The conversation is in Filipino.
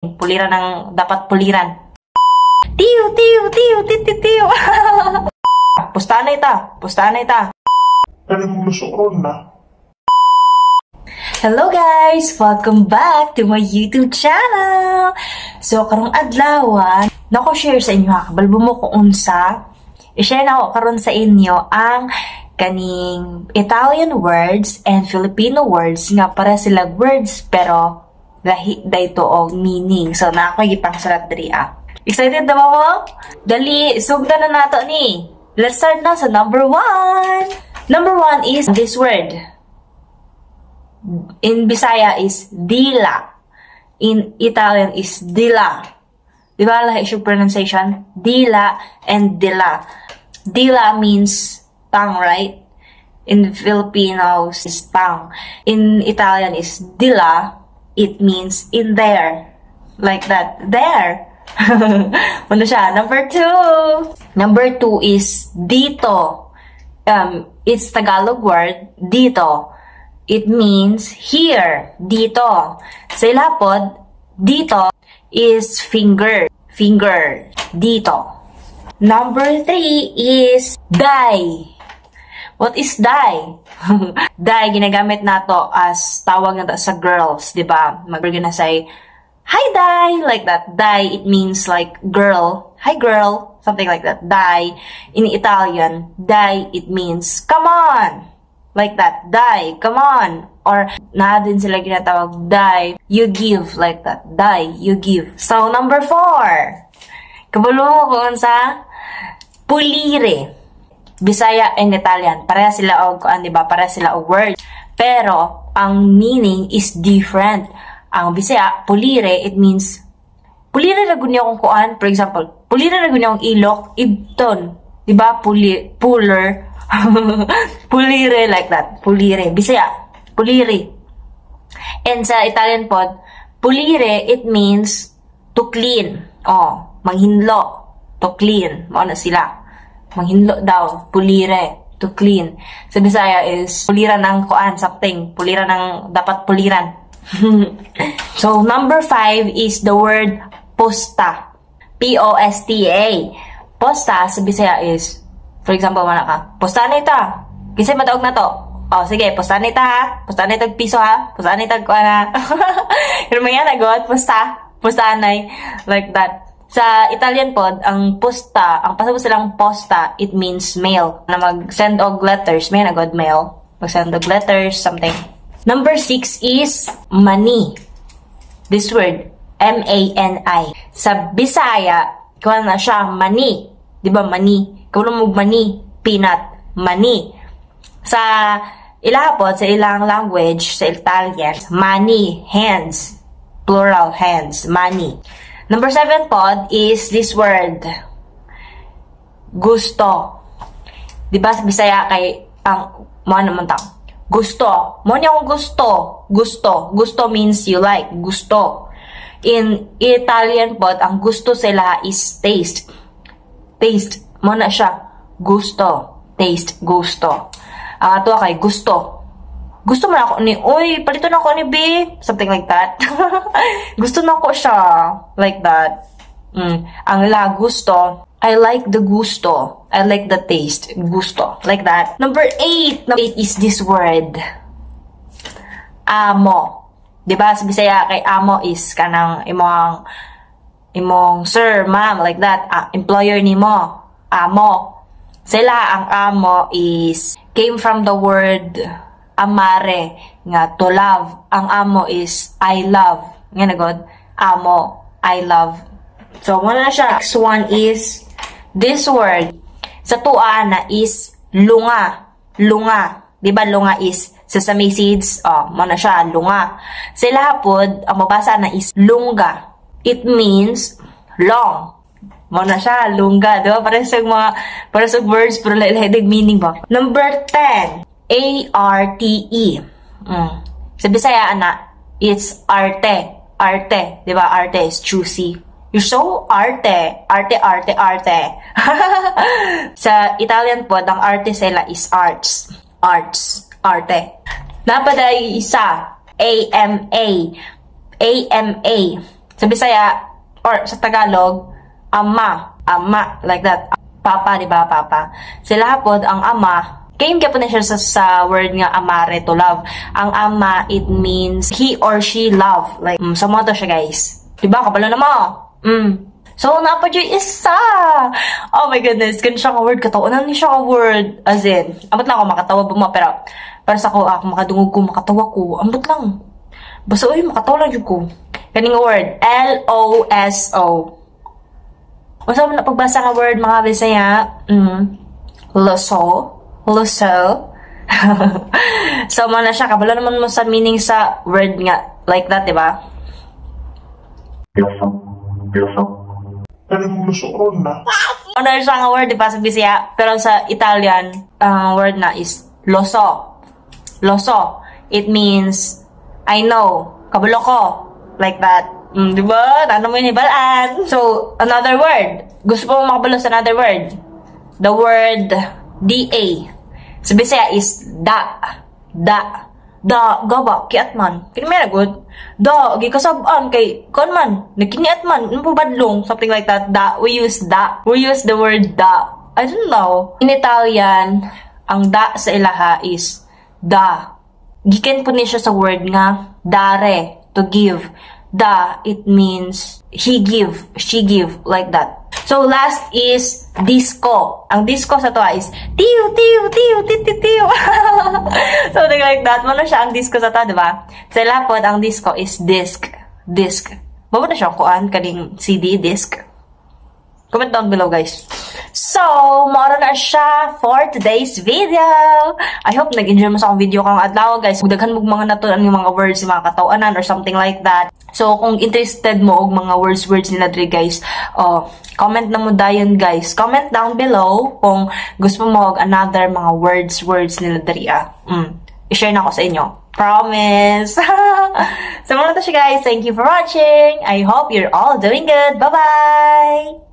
Puliran ng dapat puliran. Tiyo, tiyo, tiyo, tiyo, tiyo. Pustanay ta, pustanay ta. Hello guys! Welcome back to my YouTube channel! So, karong adlawan, nako-share sa inyo ha, kabalbo mo kung unsa. I-share na ako karon sa inyo ang kaning Italian words and Filipino words nga para sila words pero lahi dayto og meaning. So, na ako gipangsulat diri ah. Excited na ba mo? Dali, sugdan na nato ni. Let's start na sa number 1. Number 1 is this word. In Bisaya is dila. In Italian is dila. Di ba lahi siya pronunciation? Dila and dila. Dila means tongue, right? In Filipinos is tongue. In Italian is dila. It means in there. Like that. There. Ano siya? Number 2. Number 2 is dito. It's Tagalog word. Dito. It means here. Dito. Sa ilapod, dito is finger. Finger. Dito. Number 3 is die. What is die? Die, ginagamit nato as tawag na sa girls, di ba? We're gonna say, hi, die, like that. Die, it means like girl. Hi, girl. Something like that. Die. In Italian, die, it means come on. Like that. Die, come on. Or, na din sila ginatawag, die, you give. Like that. Die, you give. So, number 4. Kabalo mo kung sa pulire. Bisaya and Italian. Pareha sila og, di ba? Pareha sila og word. Pero, ang meaning is different. Ang Bisaya, pulire, it means, pulire na gunya kong kuan. For example, pulire na gunya kong ilok, ibton. Diba? Puller. Pulire, like that. Pulire. Bisaya, pulire. And sa Italian pod, pulire, it means to clean. Oh, manghinlo. To clean. Mao na sila. Manghinlo daw. Pulire. To clean. Sa Bisaya is, puliran ng kuan, something. Puliran ng dapat puliran. So, number 5 is the word posta. P-O-S-T-A. Posta sa Bisaya is, for example, mana ka, posta na ita. Kasi matawag na to. Oh, sige, posta na ita ha. Posta na ita piso ha. Posta na ita kuha na. Pero may yan, agad, posta. Posta na like that. Sa Italian pod, ang posta, ang pasabot silang posta, it means mail. Na mag-send og letters. May agad mail. Mag-send og letters, something. Number 6 is money. This word, M-A-N-I. Sa Bisaya, kung na siya, money. Diba, money? Kung mo money, peanut, money. Sa ilahapod, sa ilang language, sa Italian, money, hands. Plural, hands, money. Number 7 pod is this word, gusto. Diba, sa Bisaya, kay, ang, mga naman tao. Gusto. Mo niya akong gusto. Gusto. Gusto means you like. Gusto. In Italian pod, ang gusto sila is taste. Taste. Mo na siya. Gusto. Taste. Gusto. Ang ato kay gusto. Gusto mo na ako ni, uy, palito na ako ni B. Something like that. Gusto na ako siya. Like that. Ang la gusto, I like the gusto. I like the taste. Gusto. Like that. Number 8. Number 8 is this word. Amo. Diba? Sa Bisaya, kay amo is kanang imong sir, ma'am, like that. Employer ni mo. Amo. Sila, ang amo is came from the word amare. Nga, to love. Ang amo is I love. Nga nagod. Amo. I love. So, muna siya. Next one is this word. Sa tuwa na is lunga. Lunga. Diba lunga is sesame seeds? Oh, muna siya. Lunga. Sa ilahapod, ang mabasa na is lunga. It means long. Muna siya. Lunga. Diba? Para sa words, pero lahidig meaning ba? Number 10. A-R-T-E. Sa Bisaya, ana, it's arte. Arte. Diba? Arte is choosy. You're so arte. Arte, arte, arte. Sa Italian po, ang arte sila is arts. Arts. Arte. Napaday isa. A-M-A. A-M-A. Sa Bisaya, or sa Tagalog, ama. Ama, like that. Papa, di ba? Papa. Sila hapod, ang ama, kaya ka po na siya sa word nga amare, to love. Ang ama, it means he or she love. Like, so mo to siya, guys. Diba? Kabalo na mo. So, napa dyan isa. Oh my goodness. Ganun siya ka word. Kataunan niya siya ka word. As in, ambot lang ako makatawa ba mo. Pero, para sa ako, makadungog ko, makatawa ko. Ambot lang. Basta, uy, makatawa lang yun ko. Kaning word. L-O-S-O. Masa mo na pagbasa nga word, mga Bisaya? Loso. Loso. So, mana siya. Kabalo naman mo sa meaning sa word nga. Like that, diba? Ano siya nga word, diba, sa Bisaya? Pero sa Italian, word na is loso. Loso. It means, I know. Kabalo ko. Like that. Diba? Ano mo yung hibalaan? So, another word. Gusto mo makabalo sa another word? The word D-A. Sa Bisaya is da. Da. Da. Gaba. Kiat man. Kini may good. Da. Gikasabaan kay kon man. Nagkiniat man. Ano po badlong? Something like that. Da. We use da. We use the word da. I don't know. In Italian, ang da sa ilaha is da. Giken po niya siya sa word nga dare. To give. Da. It means he give. She give. Like that. So, last is disco. Ang disco sa to is tiyo, tiyo, tiyo, tiyo, tiyo. Something like that. Ano siya ang disco sa to, diba? Sa lapod, ang disco is disc. Disc. Baba na siya kuan kaning CD, disc. Comment down below, guys. So, mara na siya for today's video. I hope nag-enjoy mo sa akong video kang adlaw, guys. Daghan mo mga natunan yung mga words, yung mga katawanan or something like that. So, kung interested mo og mga words nila dre, guys, comment na mo dayon, guys. Comment down below kung gusto mo og another mga words nila dre, i-share na ako sa inyo. Promise! So, muna to siya, guys. Thank you for watching. I hope you're all doing good. Bye-bye!